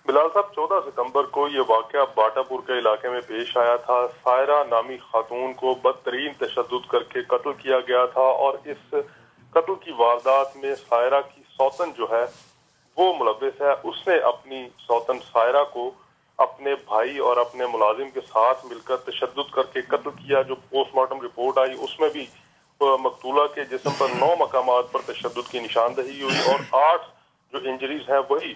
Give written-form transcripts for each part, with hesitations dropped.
بلال صاحب 14 ستمبر کو یہ واقعہ باٹا پور کے علاقے میں پیش آیا تھا. سائرہ نامی خاتون کو بدترین تشدد کر کے قتل کیا گیا تھا، اور اس قتل کی واردات میں سائرہ کی سوتن جو ہے وہ ملوث ہے. اس نے اپنی سوتن سائرہ کو اپنے بھائی اور اپنے ملازم کے ساتھ مل کر تشدد کر کے قتل کیا. جو پوسٹ مارٹم رپورٹ آئی اس میں بھی مقتولہ کے جسم پر 9 مقامات پر تشدد کی نشاندہی ہوئی، اور 8 جو انجریز ہیں وہی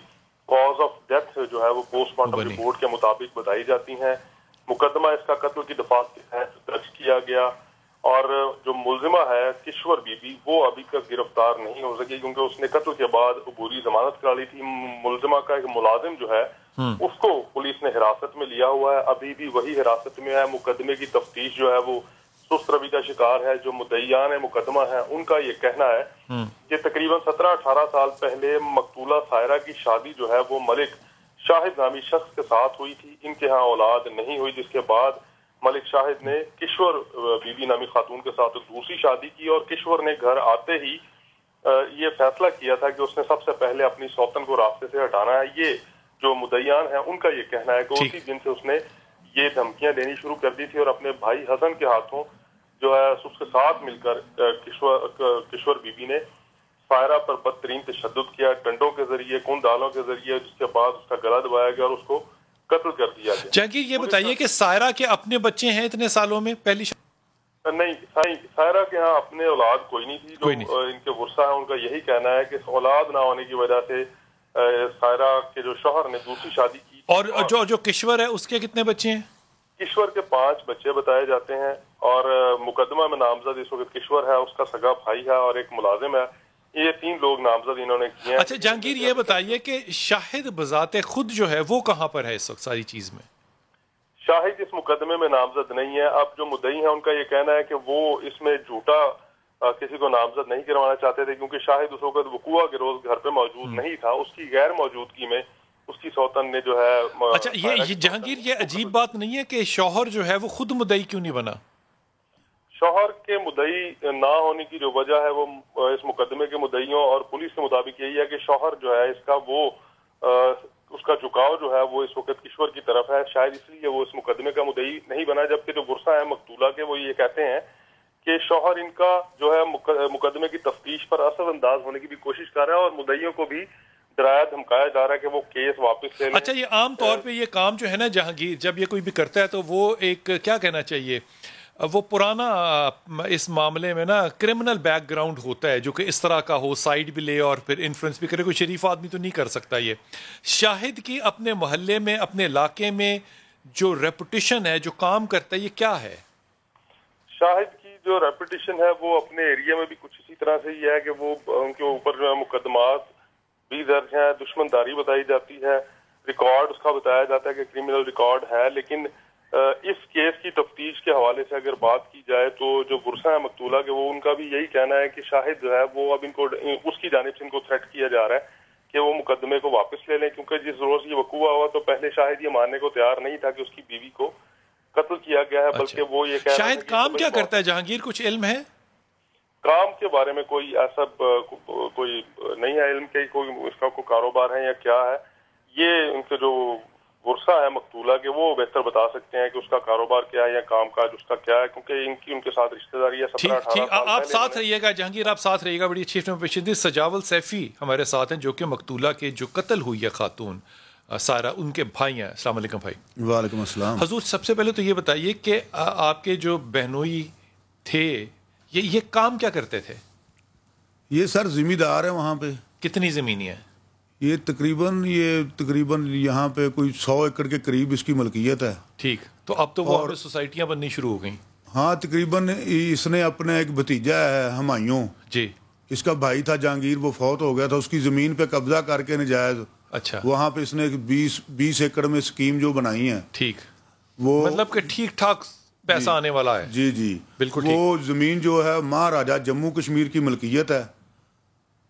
کاز آف ڈیتھ جو ہے وہ پوسٹ مارٹم رپورٹ کے مطابق بتائی جاتی ہیں. مقدمہ اس کا قتل کی دفعات کے تحت درج کیا گیا، اور جو ملزمہ ہے کشور بی بی وہ ابھی تک گرفتار نہیں ہو سکی، کیونکہ اس نے قتل کے بعد عبوری ضمانت کرا لی تھی. ملزمہ کا ایک ملازم جو ہے اس کو پولیس نے حراست میں لیا ہوا ہے، ابھی بھی وہی حراست میں ہے. مقدمے کی تفتیش جو ہے وہ سست روی کا شکار ہے. جو مدعیان مقدمہ ہیں ان کا یہ کہنا ہے کہ تقریباً 17-18 سال پہلے مقتولہ سائرہ کی شادی جو ہے وہ ملک شاہد نامی شخص کے ساتھ ہوئی تھی. ان کے ہاں اولاد نہیں ہوئی، جس کے بعد ملک شاہد نے کشور بی بی نامی خاتون کے ساتھ دوسری شادی کی، اور کشور نے گھر آتے ہی یہ فیصلہ کیا تھا کہ اس نے سب سے پہلے اپنی سوتن کو راستے سے ہٹانا ہے. یہ جو مدعیان ہیں ان کا یہ کہنا ہے کہ اسی دن سے اس نے یہ دھمکیاں دینی شروع کر دی تھی، اور اپنے بھائی حسن کے ہاتھوں جو ہے اس کے ساتھ مل کر کشور بی بی نے سائرہ پر بدترین تشدد کیا، ڈنڈوں کے ذریعے، کن ڈالوں کے ذریعے، جس کے بعد اس کا گلا دبایا گیا اور اس کو قتل کر دیا گیا. جہانگیر یہ بتائیے کہ سائرہ کے اپنے بچے ہیں اتنے سالوں میں؟ پہلی نہیں، سائرہ کے ہاں اپنے اولاد کوئی نہیں تھی. جو ان کے ورثہ ہیں ان کا یہی کہنا ہے کہ اولاد نہ ہونے کی وجہ سے سائرہ کے جو شوہر نے دوسری شادی کی. اور جو کشور ہے اس کے کتنے بچے ہیں؟ کشور کے 5 بچے بتائے جاتے ہیں، اور مقدمہ میں نامزد اس وقت کشور ہے، اس کا سگا بھائی ہے اور ایک ملازم ہے. یہ 3 لوگ نامزد انہوں نے کیے ہیں. اچھا جہانگیر یہ بتائیے کہ شاہد بذات خود جو ہے وہ کہاں پر ہے اس وقت ساری چیز میں؟ شاہد اس مقدمے میں نامزد نہیں ہے. اب جو مدعی ہیں ان کا یہ کہنا ہے کہ وہ اس میں جھوٹا کسی کو نامزد نہیں کروانا چاہتے تھے، کیونکہ شاہد اس وقت وقوع کے روز گھر پہ موجود نہیں تھا. اس کی غیر موجودگی میں اس کی سوتن نے جو ہے اچھا یہ جہانگیر یہ عجیب بات نہیں ہے کہ شوہر جو ہے وہ خود مدعی کیوں نہیں بنا؟ شوہر کے مدعی نہ ہونے کی جو وجہ ہے وہ اس مقدمے کے مدعیوں اور پولیس کے مطابق یہی ہے کہ شوہر جو ہے اس کا وہ اس کا جھکاؤ جو ہے وہ اس وقت کشور کی طرف ہے. شاید اس لیے وہ اس مقدمے کا مدعی نہیں بنا. جبکہ جو ورثہ ہے مقتولہ کے وہ یہ کہتے ہیں کہ شوہر ان کا جو ہے مقدمے کی تفتیش پر اثر انداز ہونے کی بھی کوشش کر رہا ہے، اور مدعیوں کو بھی ڈرایا دھمکایا جا رہا ہے کہ وہ کیس واپس لے لیں. اچھا یہ عام طور پہ یہ کام جو ہے نا جہانگیر، جب یہ کوئی بھی کرتا ہے تو وہ ایک کیا کہنا چاہیے، وہ پرانا اس معاملے میں نا کرمنل بیک گراؤنڈ ہوتا ہے جو کہ اس طرح کا ہو، سائڈ بھی لے اور پھر انفلوئنس بھی کرے. کوئی شریف آدمی تو نہیں کر سکتا. یہ شاہد کی اپنے محلے میں اپنے علاقے میں جو ریپوٹیشن ہے، جو کام کرتا ہے، یہ کیا ہے؟ شاہد کی جو ریپوٹیشن ہے وہ اپنے ایریا میں بھی کچھ اسی طرح سے ہی ہے کہ وہ ان کے اوپر جو ہے مقدمات بھی درج ہیں، دشمنداری بتائی جاتی ہے، ریکارڈ اس کا بتایا جاتا ہے کہ کرمنل ریکارڈ ہے. لیکن اس کیس کی تفتیش کے حوالے سے اگر بات کی جائے تو جو ورثہ ہے مقتولہ کے وہ ان کا بھی یہی کہنا ہے کہ شاہد جو ہے وہ اب ان کو اس کی جانب سے ان کو تھریٹ کیا جا رہا ہے کہ وہ مقدمے کو واپس لے لیں، کیونکہ جس روز یہ وقوع ہوا تو پہلے شاہد یہ ماننے کو تیار نہیں تھا کہ اس کی بیوی کو قتل کیا گیا ہے. بلکہ وہ یہ کہہ رہا ہے شاہد کام کیا کرتا ہے جہانگیر، کچھ علم ہے؟ کام کے بارے میں کوئی ایسا کوئی نہیں ہے علم کہ کوئی اس کا کوئی کاروبار ہے یا کیا ہے. یہ ان کے جو ورثہ ہے مقتولہ کے وہ بہتر بتا سکتے ہیں کہ اس کا کاروبار کیا ہے یا کام کاج اس کا کیا ہے، کیونکہ ان کے ساتھ رشتہ داری ہے. 17-18 سال آپ ساتھ رہیے گا جہانگیر، آپ ساتھ رہیے گا. بڑی اچھی پیشندی سجاول سیفی ہمارے ساتھ ہیں جو کہ مقتولہ کے جو قتل ہوئی ہے خاتون سارہ، ان کے بھائی ہیں. السلام علیکم بھائی. وعلیکم السلام. حضور سب سے پہلے تو یہ بتائیے کہ آپ کے جو بہنوئی تھے یہ کام کیا کرتے تھے؟ یہ سر ذمہ دار ہے وہاں پہ. کتنی زمینیں ہیں؟ یہ تقریباً یہاں پہ کوئی 100 ایکڑ کے قریب اس کی ملکیت ہے. ٹھیک، تو اب تو وہ سوسائٹیاں بننی شروع ہو گئیں. ہاں تقریباً اس نے اپنے ایک بھتیجا ہے ہمایوں، جی اس کا بھائی تھا جہانگیر، وہ فوت ہو گیا تھا. اس کی زمین پہ قبضہ کر کے نجائز اچھا وہاں پہ اس نے 20 ایکڑ میں اسکیم جو بنائی ہے. ٹھیک، وہ مطلب کہ ٹھیک ٹھاک پیسہ آنے والا ہے. جی جی بالکل. وہ زمین جو ہے مہاراجا جموں کشمیر کی ملکیت ہے.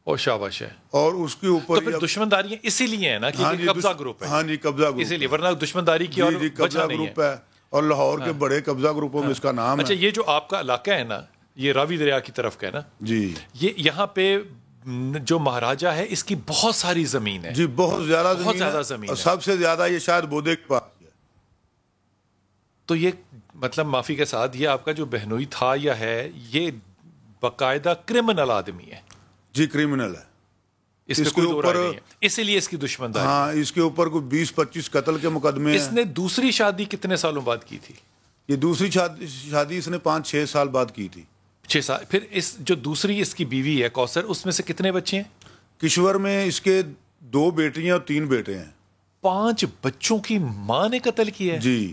اور شاباش ہے. اور اس کے اوپر تو دشمنداریاں اسی لیے ہیں نا کہ قبضہ گروپ ہے. ہاں جی قبضہ گروپ اسی لیے، ورنہ دشمنداری کی اور قبضہ گروپ ہے. اور لاہور کے بڑے قبضہ گروپوں میں اس کا نام ہے. اچھا یہ جو آپ کا علاقہ ہے نا، یہ راوی دریا کی طرف کا ہے نا جی، یہ یہاں پہ جو مہاراجا ہے اس کی بہت ساری زمین ہے. جی بہت زیادہ زمین اور ہے. سب سے زیادہ یہ شاید بودے کے پاس ہے. تو یہ مطلب معافی کے ساتھ یہ آپ کا جو بہنوئی تھا یا ہے یہ باقاعدہ کرمنل آدمی ہے. جی کرمنل ہے. اس کے کوئی دو رائے نہیں ہے, اسی لیے اس کی دشمنداری. ہاں اس کے اوپر کوئی 20-25 قتل کے مقدمے اس نے دوسری شادی کتنے سالوں بعد کی تھی؟ یہ دوسری شادی اس نے 5-6 سال بعد کی تھی. 6 سال. پھر اس جو دوسری اس کی بیوی ہے کوثر, اس میں سے کتنے بچے ہیں؟ کشور میں اس کے 2 بیٹیاں اور 3 بیٹے ہیں. 5 بچوں کی ماں نے قتل کیا ہے. جی